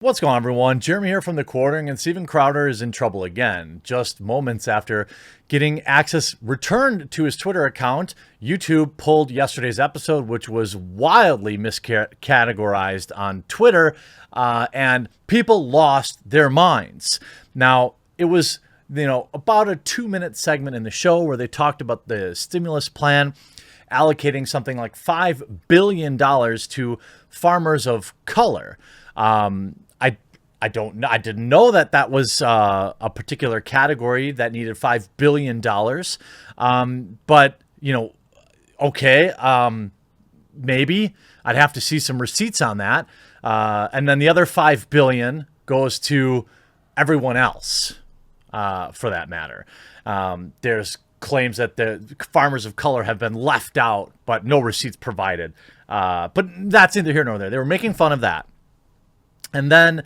What's going on, everyone? Jeremy here from The Quartering, and Steven Crowder is in trouble again. Just moments after getting access returned to his Twitter account, YouTube pulled yesterday's episode, which was wildly miscategorized on Twitter, and people lost their minds. Now, it was, about a 2-minute segment in the show where they talked about the stimulus plan, allocating something like $5 billion to farmers of color. I don't know. I didn't know that was a particular category that needed $5 billion. But, okay, maybe I'd have to see some receipts on that. And then the other $5 billion goes to everyone else, for that matter. There's claims that the farmers of color have been left out, but no receipts provided. But that's neither here nor there. They were making fun of that. And then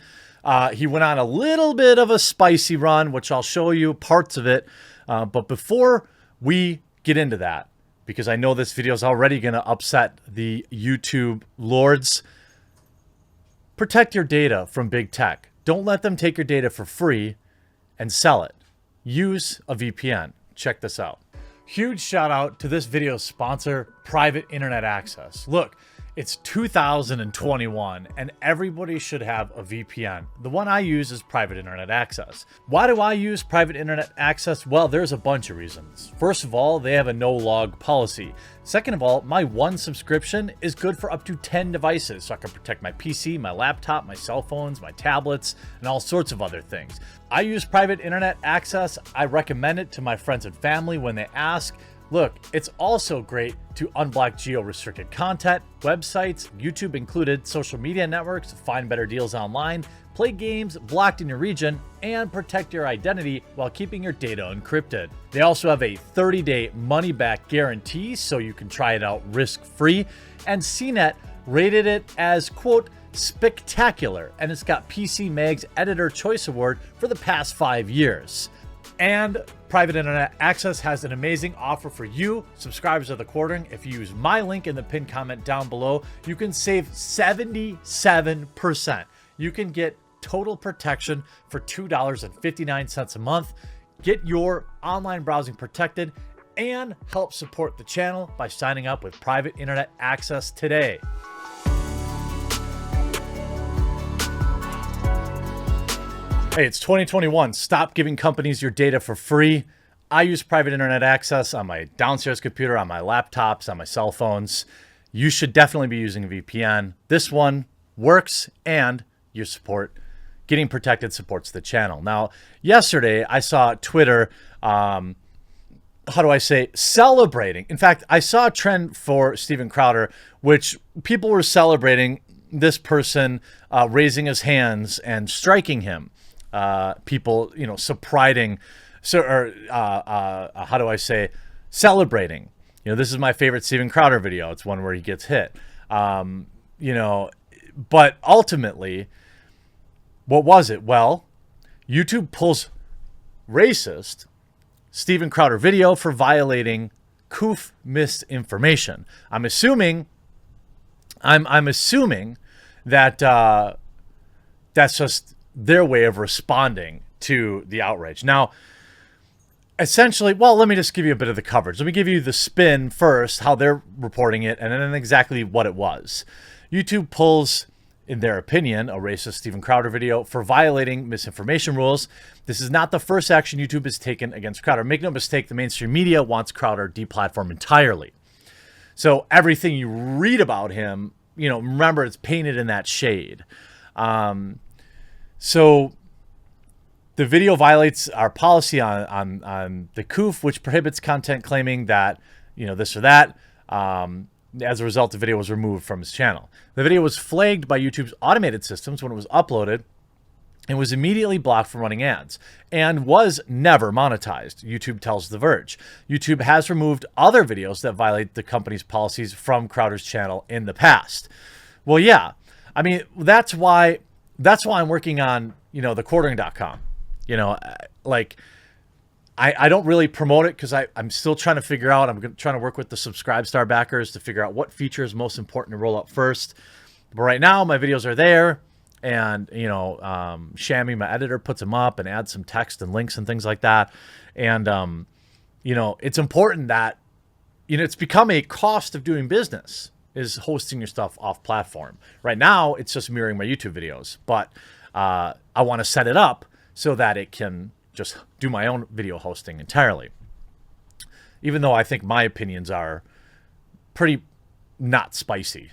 he went on a little bit of a spicy run, which I'll show you parts of it. But before we get into that, because I know this video is already going to upset the YouTube lords, protect your data from big tech. Don't let them take your data for free and sell it. Use a VPN. Check this out. Huge shout out to this video's sponsor, Private Internet Access. Look, it's 2021 and everybody should have a VPN. The one I use is Private Internet Access. Why do I use Private Internet Access? Well, there's a bunch of reasons. First of all, they have a no-log policy. Second of all, my one subscription is good for up to 10 devices, so I can protect my PC, my laptop, my cell phones, my tablets, and all sorts of other things. I use Private Internet Access. I recommend it to my friends and family when they ask. Look, it's also great to unblock geo-restricted content, websites, YouTube included, social media networks, find better deals online, play games blocked in your region, and protect your identity while keeping your data encrypted. They also have a 30-day money-back guarantee, so you can try it out risk-free, and CNET rated it as, quote, spectacular, and it's got PC Mag's Editor Choice Award for the past 5 years. And Private Internet Access has an amazing offer for you, subscribers of The Quartering. If you use my link in the pinned comment down below, you can save 77%. You can get total protection for $2.59 a month. Get your online browsing protected and help support the channel by signing up with Private Internet Access today. Hey, it's 2021. Stop giving companies your data for free. I use Private Internet Access on my downstairs computer, on my laptops, on my cell phones. You should definitely be using a VPN. This one works, and your support, getting protected, supports the channel. Now, yesterday I saw Twitter, celebrating. In fact, I saw a trend for Steven Crowder, which people were celebrating this person raising his hands and striking him. People, celebrating. This is my favorite Steven Crowder video. It's one where he gets hit. But ultimately, what was it? Well, YouTube pulls racist Steven Crowder video for violating COOF misinformation. I'm assuming that that's just their way of responding to the outrage. Now, essentially, well, let me just give you a bit of the coverage. Let me give you the spin first, how they're reporting it, and then exactly what it was. YouTube pulls, in their opinion, a racist Steven Crowder video for violating misinformation rules. This is not the first action YouTube has taken against Crowder. Make no mistake, the mainstream media wants Crowder deplatformed entirely. So everything you read about him, remember, it's painted in that shade. So the video violates our policy on the COOF, which prohibits content claiming that, this or that. As a result, the video was removed from his channel. The video was flagged by YouTube's automated systems when it was uploaded and was immediately blocked from running ads and was never monetized, YouTube tells The Verge. YouTube has removed other videos that violate the company's policies from Crowder's channel in the past. Well, yeah. I mean, that's why I'm working on, thequartering.com. I don't really promote it because I'm still trying to figure out, trying to work with the Subscribe Star backers to figure out what feature is most important to roll out first. But right now, my videos are there, and, Shammy, my editor, puts them up and adds some text and links and things like that. And, it's important that, it's become a cost of doing business is hosting your stuff off platform. Right now, it's just mirroring my YouTube videos, but I want to set it up so that it can just do my own video hosting entirely. Even though I think my opinions are pretty not spicy.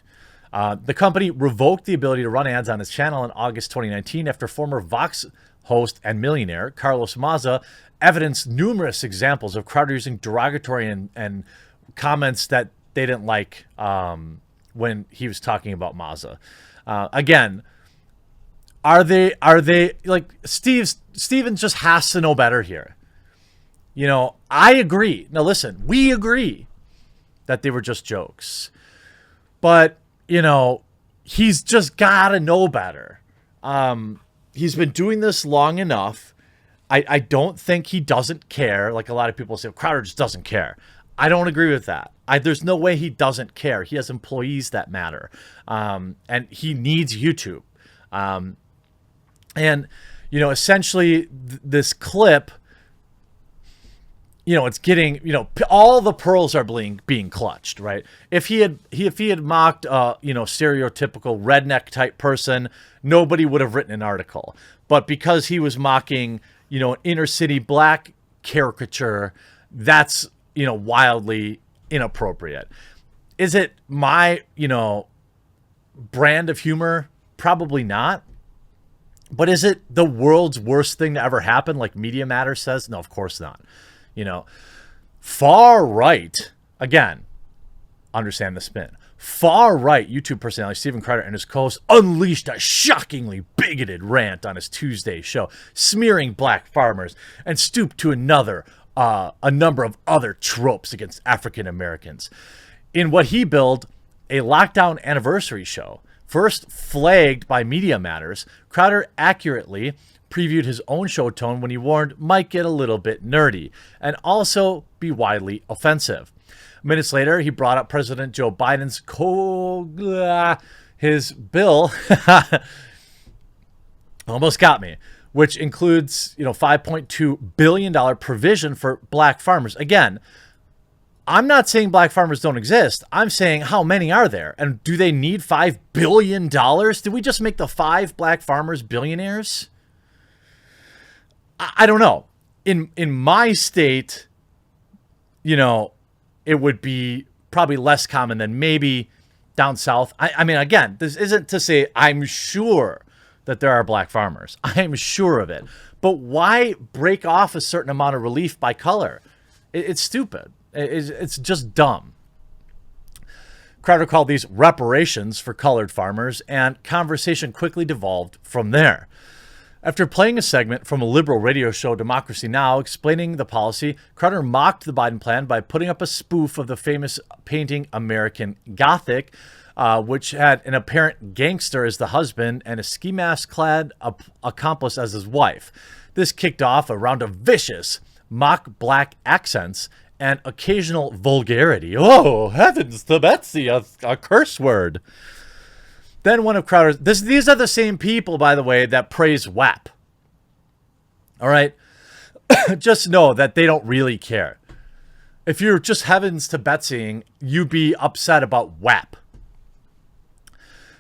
The company revoked the ability to run ads on its channel in August 2019 after former Vox host and millionaire Carlos Maza evidenced numerous examples of Crowder using derogatory and comments that they didn't like when he was talking about Maza. Again, are they like Steven just has to know better here. I agree. Now listen, we agree that they were just jokes. But, he's just got to know better. He's been doing this long enough. I don't think he doesn't care. Like a lot of people say, Crowder just doesn't care. I don't agree with that. There's no way he doesn't care. He has employees that matter. And he needs YouTube. Essentially this clip, it's getting, all the pearls are being clutched, right? If he had mocked, stereotypical redneck type person, nobody would have written an article. But because he was mocking, an inner city black caricature, that's, wildly inappropriate. Is it my, brand of humor? Probably not. But is it the world's worst thing to ever happen, like Media Matters says? No, of course not. Far right, again, understand the spin. Far right YouTube personality Steven Crowder and his co-host unleashed a shockingly bigoted rant on his Tuesday show, smearing black farmers and stooped to a number of other tropes against African Americans. In what he billed a lockdown anniversary show, first flagged by Media Matters, Crowder accurately previewed his own show tone when he warned might get a little bit nerdy and also be widely offensive. Minutes later, he brought up President Joe Biden's his bill almost got me, which includes, $5.2 billion provision for black farmers. Again, I'm not saying black farmers don't exist. I'm saying how many are there? And do they need $5 billion? Did we just make the 5 black farmers billionaires? I don't know. In my state, it would be probably less common than maybe down south. I mean, again, this isn't to say I'm sure that there are black farmers. I'm sure of it. But why break off a certain amount of relief by color? It's stupid. It's just dumb. Crowder called these reparations for colored farmers, and conversation quickly devolved from there. After playing a segment from a liberal radio show, Democracy Now!, explaining the policy, Crowder mocked the Biden plan by putting up a spoof of the famous painting American Gothic, which had an apparent gangster as the husband and a ski mask-clad accomplice as his wife. This kicked off a round of vicious mock black accents and occasional vulgarity. Oh, heavens to Betsy, a curse word. Then one of Crowder's... These are the same people, by the way, that praise WAP. All right? Just know that they don't really care. If you're just heavens to Betsying, you'd be upset about WAP.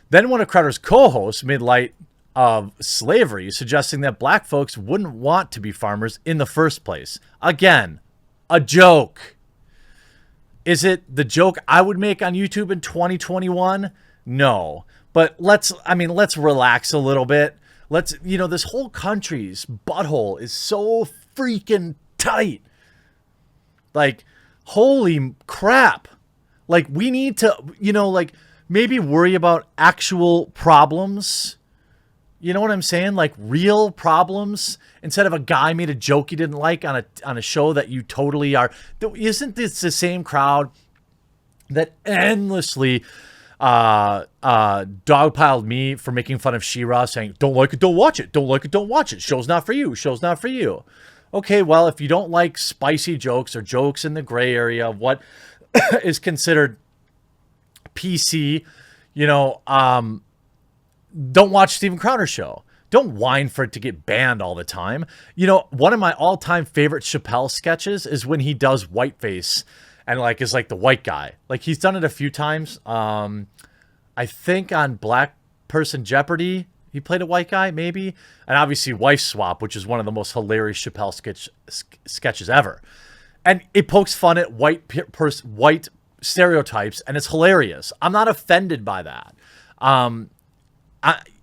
Then one of Crowder's co-hosts made light of slavery, suggesting that black folks wouldn't want to be farmers in the first place. Again, a joke. Is it the joke I would make on YouTube in 2021? No. But let's relax a little bit. This whole country's butthole is so freaking tight. Like, holy crap. Like, we need to, maybe worry about actual problems. You know what I'm saying? Like, real problems, instead of a guy made a joke he didn't like on a show that you totally are. Isn't this the same crowd that endlessly dogpiled me for making fun of She-Ra, saying, don't like it, don't watch it. Don't like it, don't watch it. Show's not for you. Show's not for you. Okay, well, if you don't like spicy jokes or jokes in the gray area of what is considered PC, Don't watch Steven Crowder's show. Don't whine for it to get banned all the time. You know, one of my all-time favorite Chappelle sketches is when he does whiteface and like is like the white guy. Like he's done it a few times. I think on Black Person Jeopardy, he played a white guy, maybe. And obviously Wife Swap, which is one of the most hilarious Chappelle sketches ever. And it pokes fun at white stereotypes, and it's hilarious. I'm not offended by that.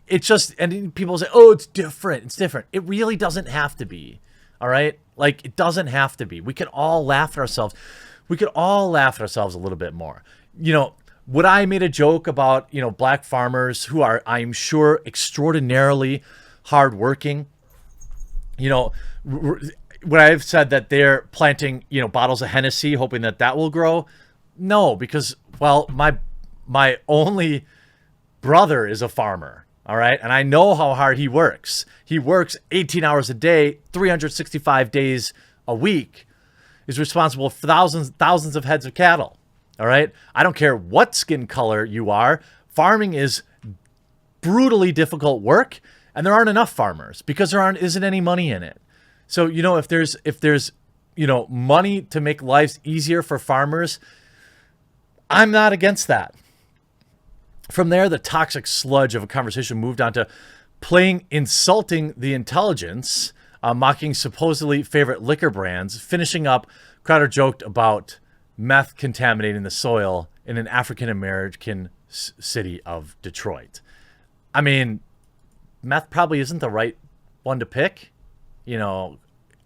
It's just, and people say, oh, it's different. It's different. It really doesn't have to be. All right? Like, it doesn't have to be. We can all laugh at ourselves. We could all laugh at ourselves a little bit more. You know, would I made a joke about, you know, black farmers who are, I'm sure, extraordinarily hardworking? You know, would I have said that they're planting, you know, bottles of Hennessy, hoping that that will grow? No, because, well, my only brother is a farmer. All right. And I know how hard he works. He works 18 hours a day, 365 days a week, is responsible for thousands of heads of cattle. All right. I don't care what skin color you are. Farming is brutally difficult work. And there aren't enough farmers because there isn't any money in it. So, you know, if there's, you know, money to make lives easier for farmers, I'm not against that. From there, the toxic sludge of a conversation moved on to insulting the intelligence, mocking supposedly favorite liquor brands. Finishing up, Crowder joked about meth contaminating the soil in an African-American city of Detroit. I mean, meth probably isn't the right one to pick. You know,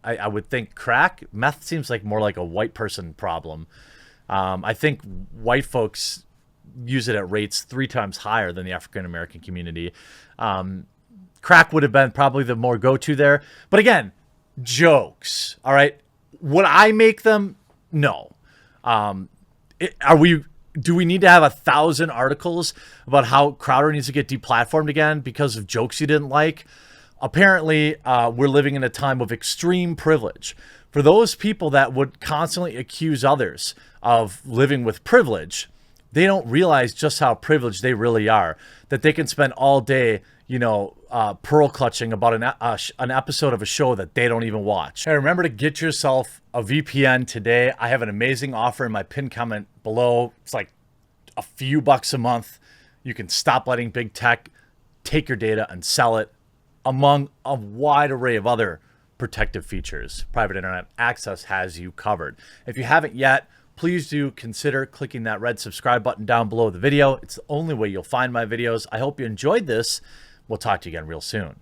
I would think crack. Meth seems like more like a white person problem. I think white folks use it at rates 3 times higher than the African-American community. Crack would have been probably the more go-to there. But again, jokes. All right. Would I make them? No. Do we need to have 1,000 articles about how Crowder needs to get deplatformed again because of jokes you didn't like? Apparently, we're living in a time of extreme privilege. For those people that would constantly accuse others of living with privilege, they don't realize just how privileged they really are, that they can spend all day, you know, pearl clutching about an episode of a show that they don't even watch. Hey, remember to get yourself a VPN today. I have an amazing offer in my pinned comment below. It's like a few bucks a month. You can stop letting big tech take your data and sell it, among a wide array of other protective features. Private internet access has you covered. If you haven't yet, please do consider clicking that red subscribe button down below the video. It's the only way you'll find my videos. I hope you enjoyed this. We'll talk to you again real soon.